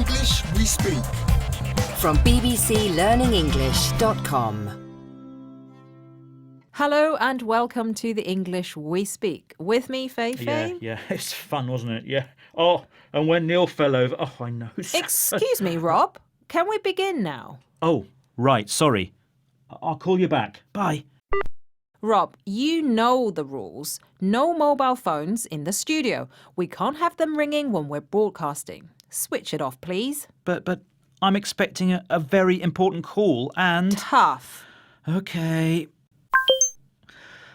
English we speak. From bbclearningenglish.com. Hello and welcome to the English We Speak. With me, Fei Fei. Yeah, it's fun, wasn't it? Yeah. Oh, and when Neil fell over, I know. Excuse me, Rob. Can we begin now? Oh, right, sorry. I'll call you back. Bye. Rob, you know the rules. No mobile phones in the studio. We can't have them ringing when we're broadcasting. Switch it off, please. But I'm expecting a very important call and... Tough. OK.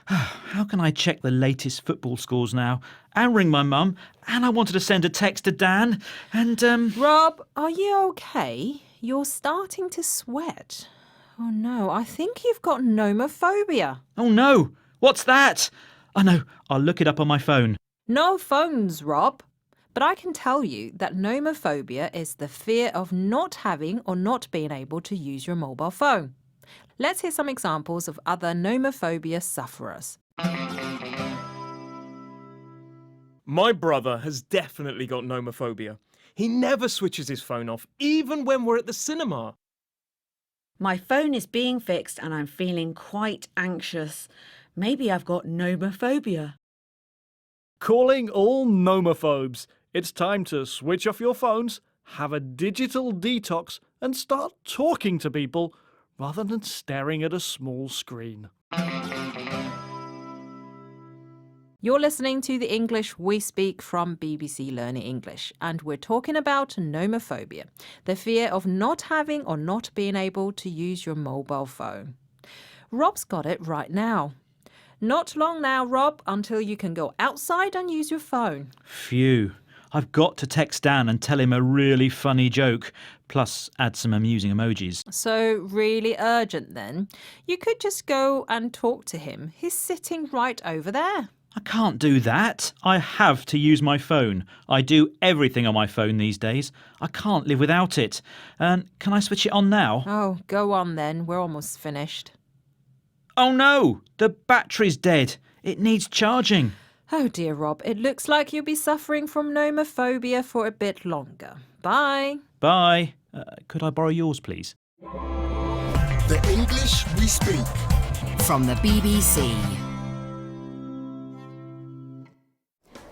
How can I check the latest football scores now? And ring my mum. And I wanted to send a text to Dan. And, Rob, are you OK? You're starting to sweat. Oh no, I think you've got nomophobia. Oh no! What's that? Oh no, I'll look it up on my phone. No phones, Rob. But I can tell you that nomophobia is the fear of not having or not being able to use your mobile phone. Let's hear some examples of other nomophobia sufferers. My brother has definitely got nomophobia. He never switches his phone off, even when we're at the cinema. My phone is being fixed and I'm feeling quite anxious. Maybe I've got nomophobia. Calling all nomophobes. It's time to switch off your phones, have a digital detox and start talking to people rather than staring at a small screen. You're listening to the English We Speak from BBC Learning English, and we're talking about nomophobia, the fear of not having or not being able to use your mobile phone. Rob's got it right now. Not long now, Rob, until you can go outside and use your phone. Phew. I've got to text Dan and tell him a really funny joke, plus add some amusing emojis. So really urgent then. You could just go and talk to him. He's sitting right over there. I can't do that. I have to use my phone. I do everything on my phone these days. I can't live without it. And can I switch it on now? Oh, go on then. We're almost finished. Oh no! The battery's dead. It needs charging. Oh dear, Rob. It looks like you'll be suffering from nomophobia for a bit longer. Bye. Bye. Could I borrow yours, please? The English we speak. From the BBC.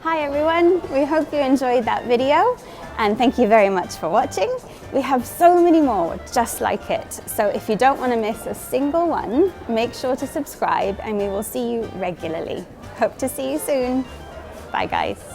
Hi everyone, we hope you enjoyed that video and thank you very much for watching. We have so many more just like it, so if you don't want to miss a single one, make sure to subscribe and we will see you regularly. Hope to see you soon. Bye guys.